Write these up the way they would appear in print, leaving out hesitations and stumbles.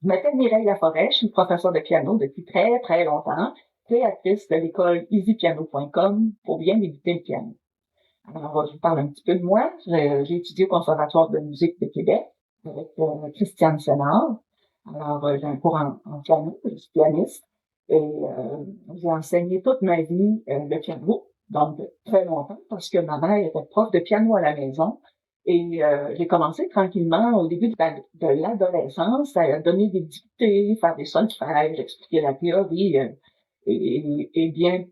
Je m'appelle Mireille Laforêt, je suis professeure de piano depuis très, très longtemps, créatrice de l'école easypiano.com pour bien débuter le piano. Alors, je vous parle un petit peu de moi. J'ai étudié au Conservatoire de musique de Québec avec Christiane Sénard. Alors, j'ai un cours en piano, je suis pianiste et j'ai enseigné toute ma vie le piano, donc très longtemps, parce que ma mère était prof de piano à la maison. Et j'ai commencé tranquillement au début de l'adolescence à donner des dictées, faire des solfèges, expliquer la théorie. Et bien,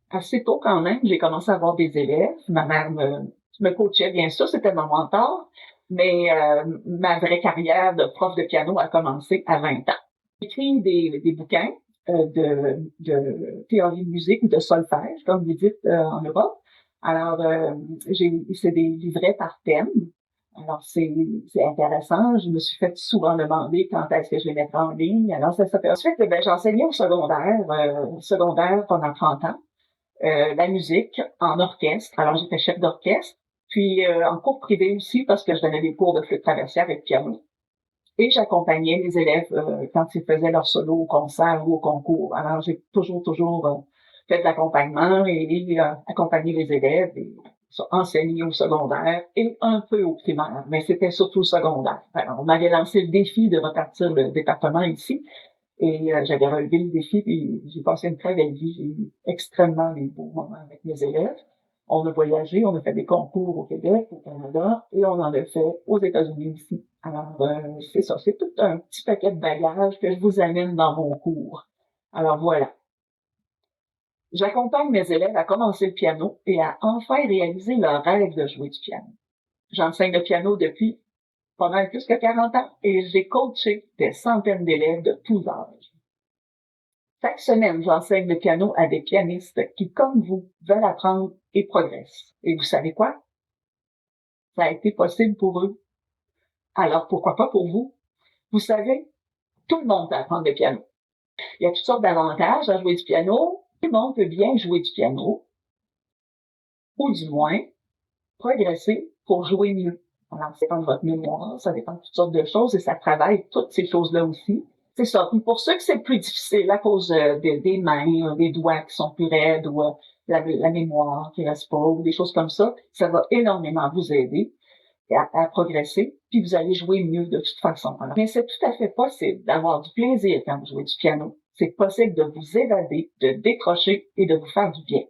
assez tôt quand même, j'ai commencé à avoir des élèves. Ma mère me coachait, bien sûr, c'était mon mentor, mais ma vraie carrière de prof de piano a commencé à 20 ans. J'ai écrit des bouquins de théorie de musique ou de solfège, comme vous dites en Europe. Alors, c'est des livrets par thème. Alors, c'est intéressant. Je me suis fait souvent demander quand est-ce que je les mettrais en ligne. Alors, ça fait. Ensuite, ben, j'ai enseigné au secondaire pendant 30 ans la musique en orchestre. Alors, j'étais chef d'orchestre, puis en cours privé aussi, parce que je donnais des cours de flûte traversière avec piano. Et j'accompagnais les élèves quand ils faisaient leur solo au concert ou au concours. Alors, j'ai toujours fait de l'accompagnement et accompagné les élèves et enseigné au secondaire et un peu au primaire, mais c'était surtout au secondaire. Alors, on m'avait lancé le défi de repartir le département ici. Et j'avais relevé le défi, puis j'ai passé une très belle vie. J'ai eu extrêmement des beaux moments avec mes élèves. On a voyagé, on a fait des concours au Québec, au Canada, et on en a fait aux États-Unis aussi. Alors, c'est ça, c'est tout un petit paquet de bagages que je vous amène dans mon cours. Alors voilà. J'accompagne mes élèves à commencer le piano et à enfin réaliser leur rêve de jouer du piano. J'enseigne le piano depuis pas mal plus que 40 ans et j'ai coaché des centaines d'élèves de tous âges. Chaque semaine, j'enseigne le piano à des pianistes qui, comme vous, veulent apprendre et progressent. Et vous savez quoi? Ça a été possible pour eux. Alors pourquoi pas pour vous? Vous savez, tout le monde peut apprendre le piano. Il y a toutes sortes d'avantages à jouer du piano. Tout le monde peut bien jouer du piano, ou du moins progresser pour jouer mieux. Alors, ça dépend de votre mémoire, ça dépend de toutes sortes de choses et ça travaille toutes ces choses-là aussi. C'est ça. Puis pour ceux que c'est plus difficile à cause des mains, des doigts qui sont plus raides ou la mémoire qui reste pas ou des choses comme ça va énormément vous aider à progresser, puis vous allez jouer mieux de toute façon. Alors, mais c'est tout à fait possible d'avoir du plaisir quand vous jouez du piano. C'est possible de vous évader, de décrocher et de vous faire du bien.